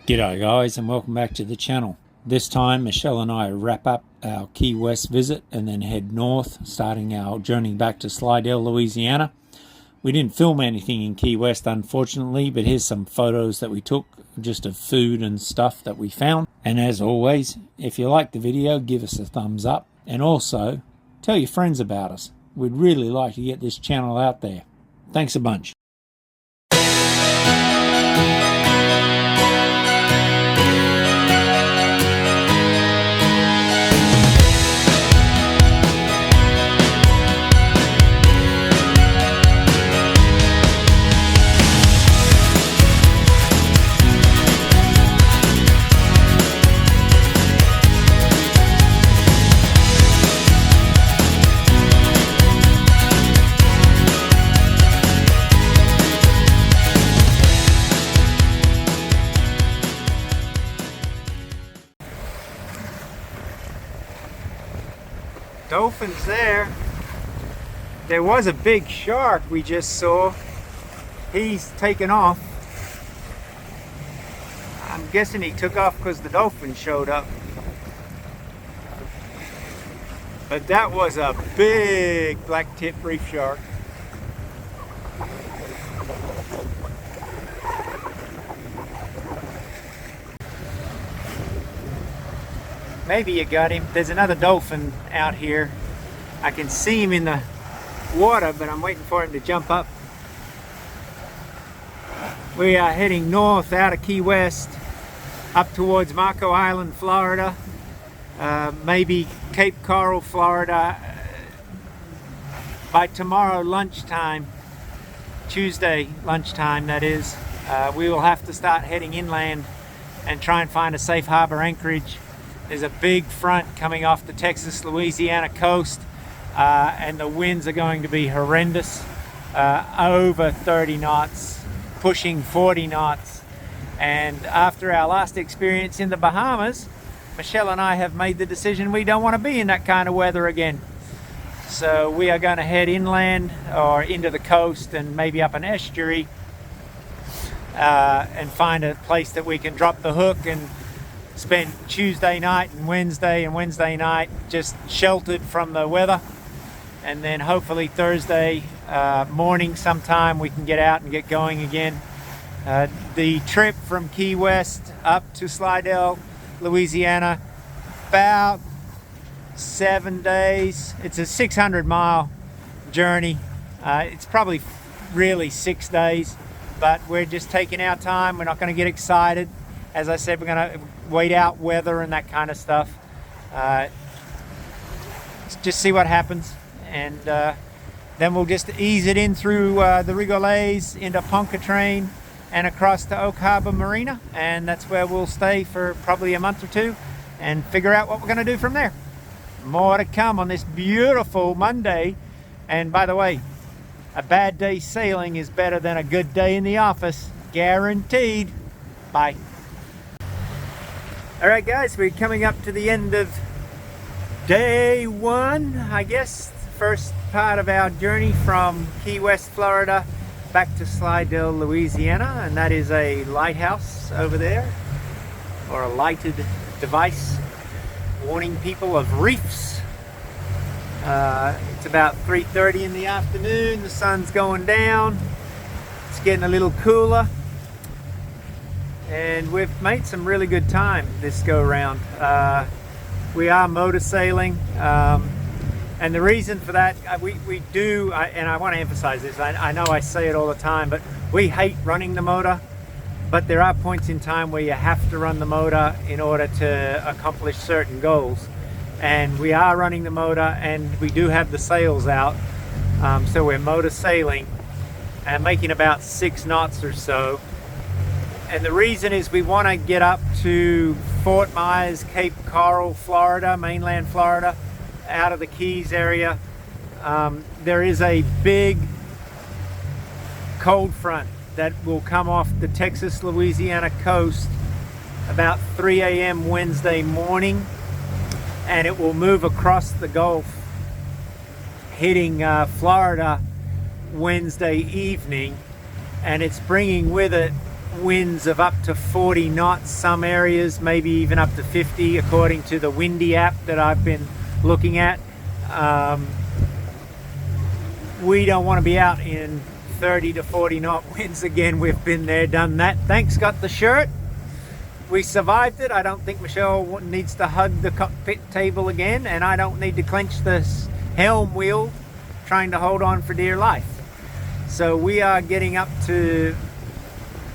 G'day guys, and welcome back to the channel. This time Michelle and I wrap up our Key West visit and then head north, starting our journey back to Slidell, Louisiana. We didn't film anything in Key West unfortunately, but here's some photos that we took just of food and stuff that we found. And as always, if you like the video, give us a thumbs up and also tell your friends about us. We'd really like to get this channel out there. Thanks a bunch. Dolphins there. There was a big shark we just saw. He's taken off. I'm guessing he took off because the dolphin showed up. But that was a big black-tip reef shark. Maybe you got him. There's another dolphin out here. I can see him in the water, but I'm waiting for him to jump up. We are heading north out of Key West, up towards Marco Island, Florida. Maybe Cape Coral, Florida. By tomorrow lunchtime, Tuesday lunchtime that is, we will have to start heading inland and try and find a safe harbor anchorage. There's a big front coming off the Texas-Louisiana coast, and the winds are going to be horrendous, over 30 knots, pushing 40 knots. And after our last experience in the Bahamas, Michelle and I have made the decision we don't want to be in that kind of weather again. So we are going to head inland or into the coast and maybe up an estuary and find a place that we can drop the hook and spend Tuesday night and Wednesday night just sheltered from the weather, and then hopefully Thursday morning sometime we can get out and get going again. The trip from Key West up to Slidell, Louisiana, about 7 days. It's a 600-mile journey. It's probably really 6 days, but we're just taking our time. We're not going to get excited. As I said, we're going to wait out weather and that kind of stuff. Just see what happens, and then we'll just ease it in through the Rigolets into Pontchartrain and across to Oak Harbor Marina, and that's where we'll stay for probably a month or two and figure out what we're going to do from there. More to come on this beautiful Monday. And by the way, a bad day sailing is better than a good day in the office, guaranteed. Bye. All right guys, we're coming up to the end of day one, I guess. First part of our journey from Key West, Florida back to Slidell, Louisiana, and that is a lighthouse over there, or a lighted device warning people of reefs. It's about 3:30 in the afternoon, the sun's going down, it's getting a little cooler. And we've made some really good time this go around. We are motor sailing, and the reason for that, we do, and I want to emphasize this, I know I say it all the time, but we hate running the motor, but there are points in time where you have to run the motor in order to accomplish certain goals. And we are running the motor, and we do have the sails out, so we're motor sailing and making about 6 knots or so. And the reason is we want to get up to Fort Myers, Cape Coral, Florida, mainland Florida, out of the Keys area. There is a big cold front that will come off the Texas-Louisiana coast about 3 a.m. Wednesday morning, and it will move across the Gulf, hitting Florida Wednesday evening, and it's bringing with it winds of up to 40 knots, some areas maybe even up to 50 according to the Windy app that I've been looking at. We don't want to be out in 30 to 40 knot winds again. We've been there, done that. Thanks, got the shirt. We survived it. I don't think Michelle needs to hug the cockpit table again, and I don't need to clench this helm wheel trying to hold on for dear life. So we are getting up to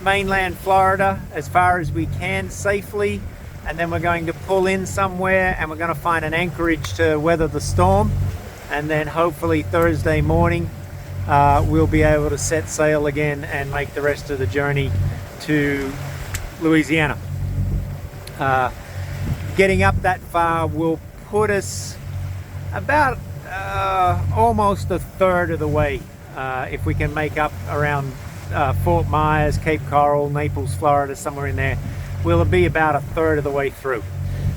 mainland Florida as far as we can safely, and then we're going to pull in somewhere and we're going to find an anchorage to weather the storm, and then hopefully Thursday morning we'll be able to set sail again and make the rest of the journey to Louisiana. Getting up that far will put us about almost a third of the way, if we can make up around Fort Myers, Cape Coral, Naples, Florida, somewhere in there. We'll be about a third of the way through.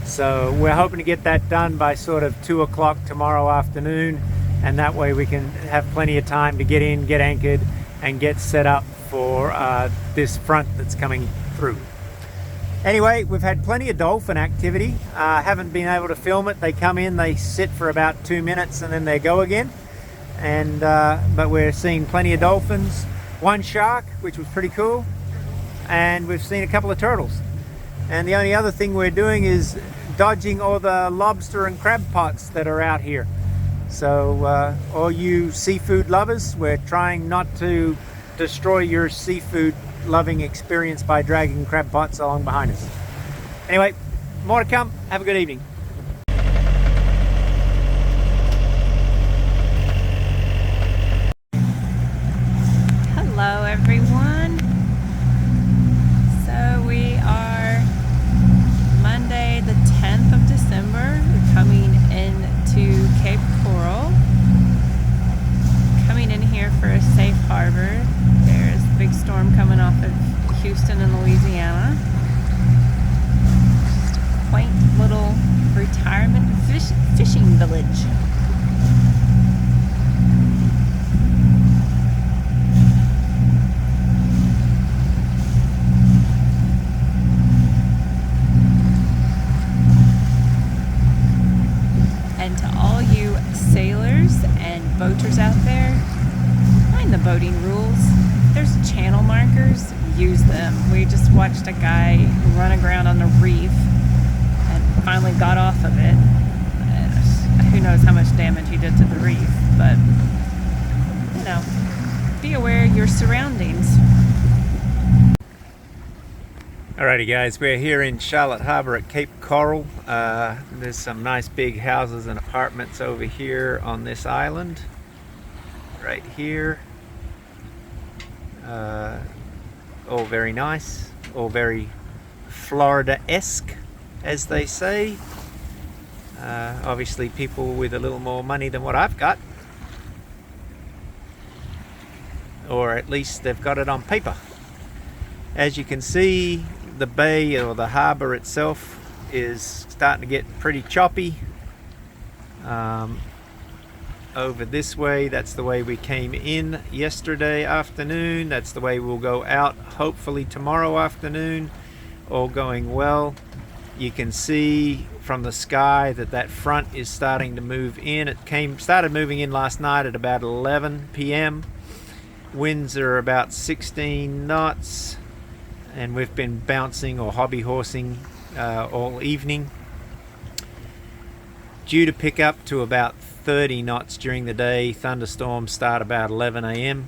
So we're hoping to get that done by sort of 2 o'clock tomorrow afternoon, and that way we can have plenty of time to get in, get anchored, and get set up for this front that's coming through. Anyway, we've had plenty of dolphin activity. Haven't been able to film it. They come in, they sit for about 2 minutes, and then they go again. And but we're seeing plenty of dolphins. One shark, which was pretty cool, and we've seen a couple of turtles. And the only other thing we're doing is dodging all the lobster and crab pots that are out here. So all you seafood lovers, we're trying not to destroy your seafood loving experience by dragging crab pots along behind us. Anyway, more to come. Have a good evening. Hello everyone. So we are Monday the 10th of December. We're coming into Cape Coral. Coming in here for a safe harbor. There's a big storm coming off of Houston and Louisiana. Just a quaint little retirement fishing village. And to all you sailors and boaters out there, mind the boating rules. There's channel markers, use them. We just watched a guy run aground on the reef and finally got off of it. Who knows how much damage he did to the reef, but you know, be aware of your surroundings. Alrighty guys, we're here in Charlotte Harbor at Cape Coral. There's some nice big houses and apartments over here on this island. Right here. All very nice, all very Florida-esque, as they say. Obviously people with a little more money than what I've got. Or at least they've got it on paper. As you can see, the bay or the harbor itself is starting to get pretty choppy. Over this way, that's the way we came in yesterday afternoon. That's the way we'll go out hopefully tomorrow afternoon, all going well. You can see from the sky that that front is starting to move in. It started moving in last night at about 11 p.m. Winds are about 16 knots, and we've been bouncing or hobby horsing all evening. Due to pick up to about 30 knots during the day. Thunderstorms start about 11 a.m.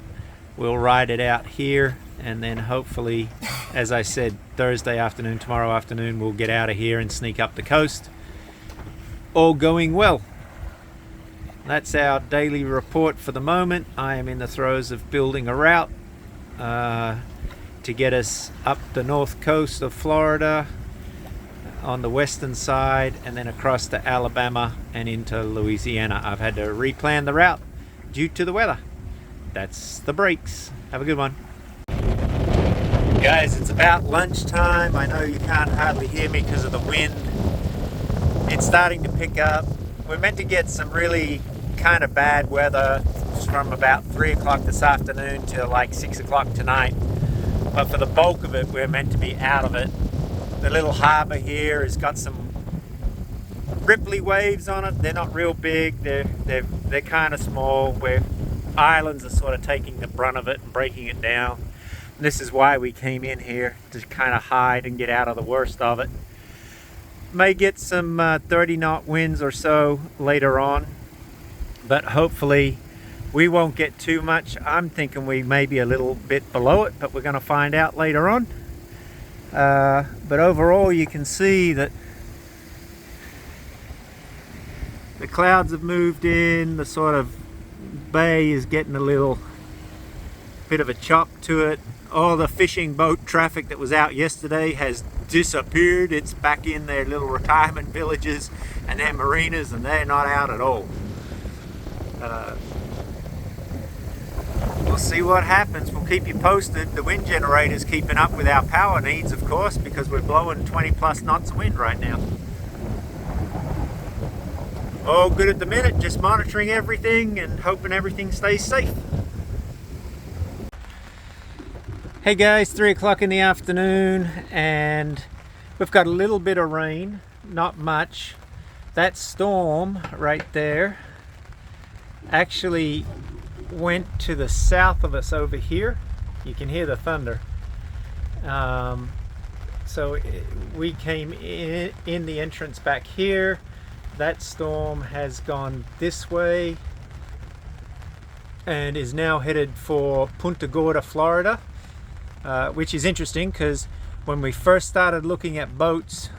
We'll ride it out here, and then hopefully, as I said, Thursday afternoon, tomorrow afternoon, we'll get out of here and sneak up the coast. All going well. That's our daily report for the moment. I am in the throes of building a route to get us up the north coast of Florida on the western side, and then across to Alabama and into Louisiana. I've had to replan the route due to the weather. That's the breaks. Have a good one. Guys, it's about lunchtime. I know you can't hardly hear me because of the wind. It's starting to pick up. We're meant to get some really kind of bad weather from about 3 o'clock this afternoon till like 6 o'clock tonight. but for the bulk of it, we're meant to be out of it. The little harbour here has got some ripply waves on it. They're not real big. They're kind of small, where islands are sort of taking the brunt of it and breaking it down. And this is why we came in here, to kind of hide and get out of the worst of it. May get some 30 knot winds or so later on, but hopefully we won't get too much. I'm thinking we may be a little bit below it, but we're going to find out later on. But overall, you can see that the clouds have moved in. The sort of bay is getting a little bit of a chop to it. All the fishing boat traffic that was out yesterday has disappeared. It's back in their little retirement villages and their marinas, and they're not out at all. We'll see what happens. We'll keep you posted. The wind generator's keeping up with our power needs, of course, because we're blowing 20 plus knots of wind right now. All good at the minute, just monitoring everything and hoping everything stays safe. Hey guys, 3 o'clock in the afternoon, and we've got a little bit of rain, not much. That storm right there actually went to the south of us over here. You can hear the thunder. We came in the entrance back here. That storm has gone this way and is now headed for Punta Gorda, Florida, which is interesting because when we first started looking at boats,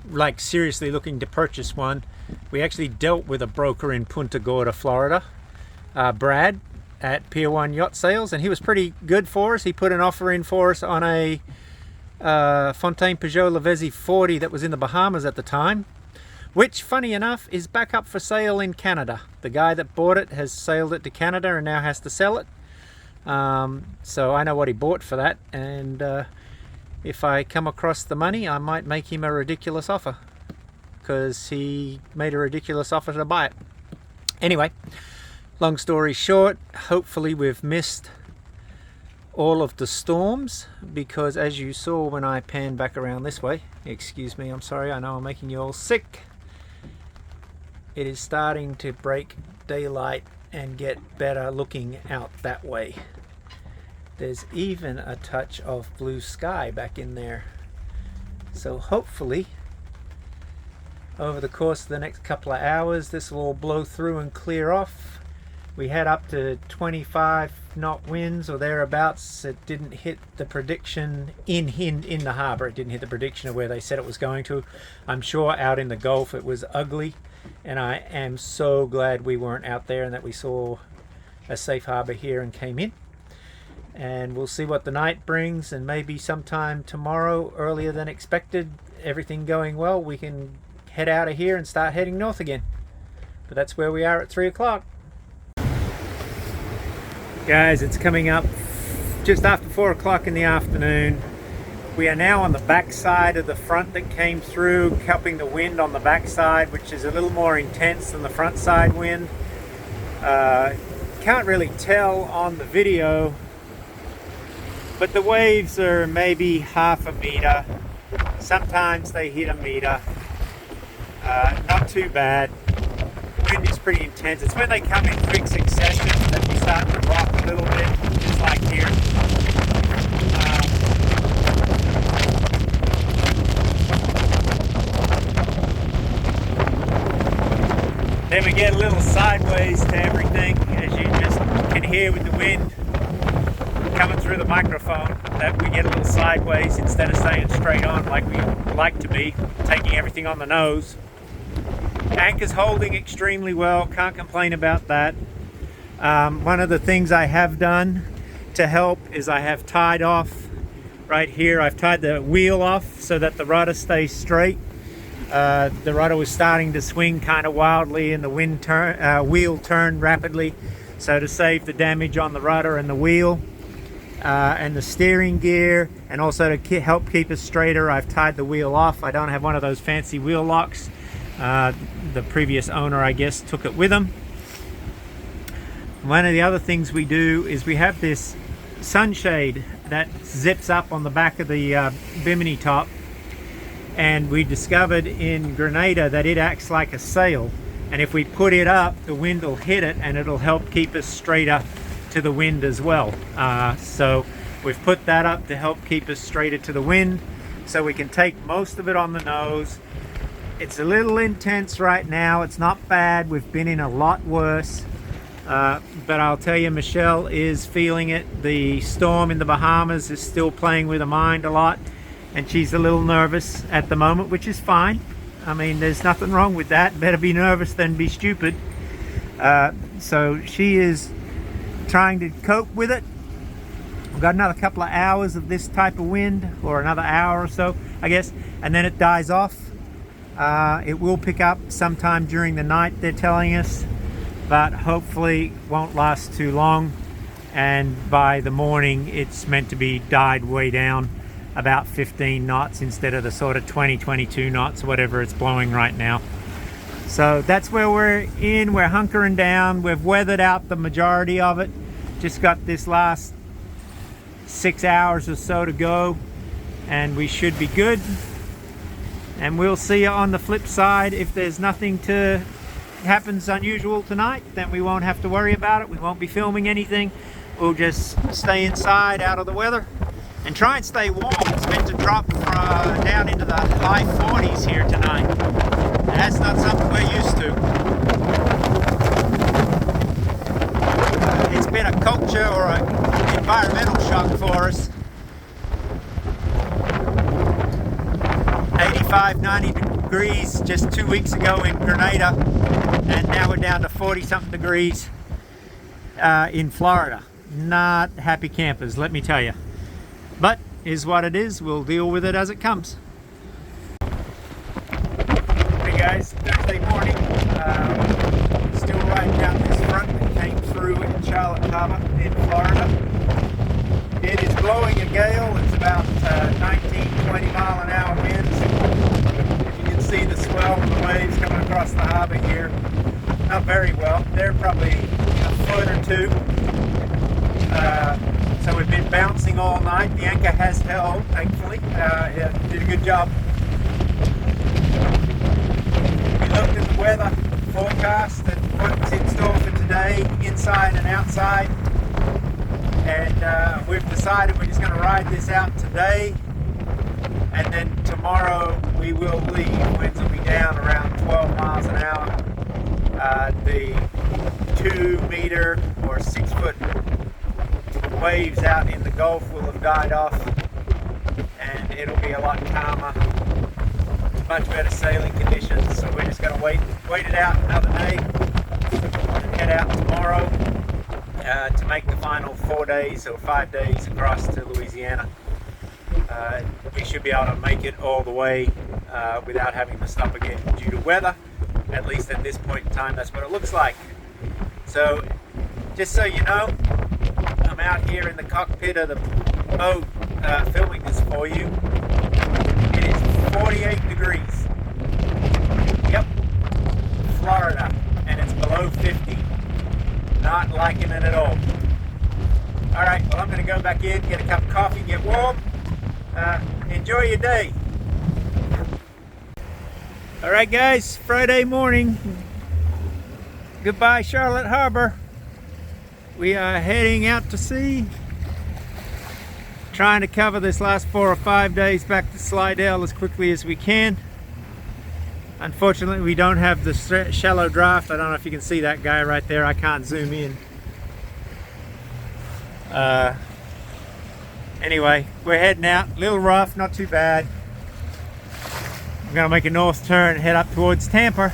like seriously looking to purchase one, we actually dealt with a broker in Punta Gorda, Florida, Brad at Pier 1 Yacht Sales, and he was pretty good for us. He put an offer in for us on a Fontaine Pajot Lavezzi 40 that was in the Bahamas at the time, which, funny enough, is back up for sale in Canada. The guy that bought it has sailed it to Canada and now has to sell it. So I know what he bought for that, and if I come across the money, I might make him a ridiculous offer, because he made a ridiculous offer to buy it. Anyway, long story short, hopefully we've missed all of the storms, because as you saw when I panned back around this way, excuse me, I'm sorry, I know I'm making you all sick. It is starting to break daylight and get better looking out that way. There's even a touch of blue sky back in there. So hopefully over the course of the next couple of hours this will all blow through and clear off. We had up to 25 knot winds or thereabouts. It didn't hit the prediction in the harbour. It didn't hit the prediction of where they said it was going to. I'm sure out in the Gulf it was ugly, and I am so glad we weren't out there and that we saw a safe harbour here and came in. And we'll see what the night brings, and maybe sometime tomorrow, earlier than expected, everything going well, we can head out of here and start heading north again. But that's where we are at 3 o'clock. Guys, it's coming up just after 4 o'clock in the afternoon. We are now on the back side of the front that came through, cupping the wind on the back side, which is a little more intense than the front side wind. Can't really tell on the video, but the waves are maybe half a meter. Sometimes they hit a meter. Not too bad. Wind is pretty intense. It's when they come in quick succession that we start to rock a little bit, just like here. Then we get a little sideways to everything, as you just can hear with the wind coming through the microphone, that we get a little sideways instead of staying straight on like we like to be, taking everything on the nose. Anchor's holding extremely well, can't complain about that. One of the things I have done to help is I have tied off right here, I've tied the wheel off so that the rudder stays straight. The rudder was starting to swing kind of wildly and the wheel turned rapidly. So to save the damage on the rudder and the wheel and the steering gear, and also to help keep us straighter, I've tied the wheel off. I don't have one of those fancy wheel locks. The previous owner, I guess, took it with him. One of the other things we do is we have this sunshade that zips up on the back of the bimini top. And we discovered in Grenada that it acts like a sail, and if we put it up, the wind will hit it and it'll help keep us straighter to the wind as well. So we've put that up to help keep us straighter to the wind, so we can take most of it on the nose. It's a little intense right now. It's not bad. We've been in a lot worse. But I'll tell you, Michelle is feeling it. The storm in the Bahamas is still playing with her mind a lot, and she's a little nervous at the moment, which is fine. I mean, there's nothing wrong with that. Better be nervous than be stupid. So she is trying to cope with it. We've got another couple of hours of this type of wind, or another hour or so, I guess, and then it dies off. It will pick up sometime during the night, they're telling us, but hopefully won't last too long, and by the morning it's meant to be died way down, about 15 knots instead of the sort of 20-22 knots, whatever it's blowing right now. So that's where we're in. We're hunkering down. We've weathered out the majority of it. Just got this last 6 hours or so to go, and we should be good. And we'll see you on the flip side. If there's nothing happens unusual tonight, then we won't have to worry about it. We won't be filming anything. We'll just stay inside out of the weather and try and stay warm. It's meant to drop down into the high 40s here tonight. And that's not something we're used to. It's been a culture or an environmental shock for us. 85, 90 degrees just 2 weeks ago in Grenada, and now we're down to 40-something degrees in Florida. Not happy campers, let me tell you. But is what it is. We'll deal with it as it comes. Hey guys, Thursday morning. Still riding down this front that came through in Charlotte Harbor in Florida. It is blowing a gale. It's about 19-20 mile an hour winds. If you can see the swell from the waves coming across the harbor here, not very well. They're probably a foot or two. So we've been bouncing all night. The anchor has held, thankfully. It did a good job. We looked at the weather forecast and what's in store for today, inside and outside. And we've decided we're just going to ride this out today. And then tomorrow we will leave. Winds will be down around 12 miles an hour. The 2 meter or 6 foot waves out in the Gulf will have died off, and it'll be a lot calmer, much better sailing conditions. So we're just going to wait it out another day and head out tomorrow to make the final 4 days or 5 days across to Louisiana. We should be able to make it all the way without having to stop again due to weather. At least at this point in time, that's what it looks like. So just so you know, I'm out here in the cockpit of the boat filming this for you. It is 48 degrees. Yep, Florida, and it's below 50. Not liking it at all. All right, well, I'm going to go back in, get a cup of coffee, get warm. Enjoy your day. All right, guys, Friday morning. Goodbye, Charlotte Harbor. We are heading out to sea, trying to cover this last 4 or 5 days back to Slidell as quickly as we can. Unfortunately, we don't have the shallow draft. I don't know if you can see that guy right there. I can't zoom in. Anyway, we're heading out. A little rough, not too bad. I'm going to make a north turn and head up towards Tampa.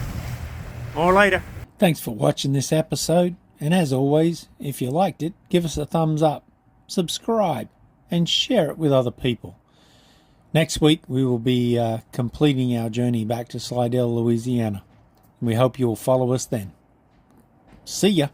More later. Thanks for watching this episode. And as always, if you liked it, give us a thumbs up, subscribe, and share it with other people. Next week, we will be completing our journey back to Slidell, Louisiana. We hope you will follow us then. See ya.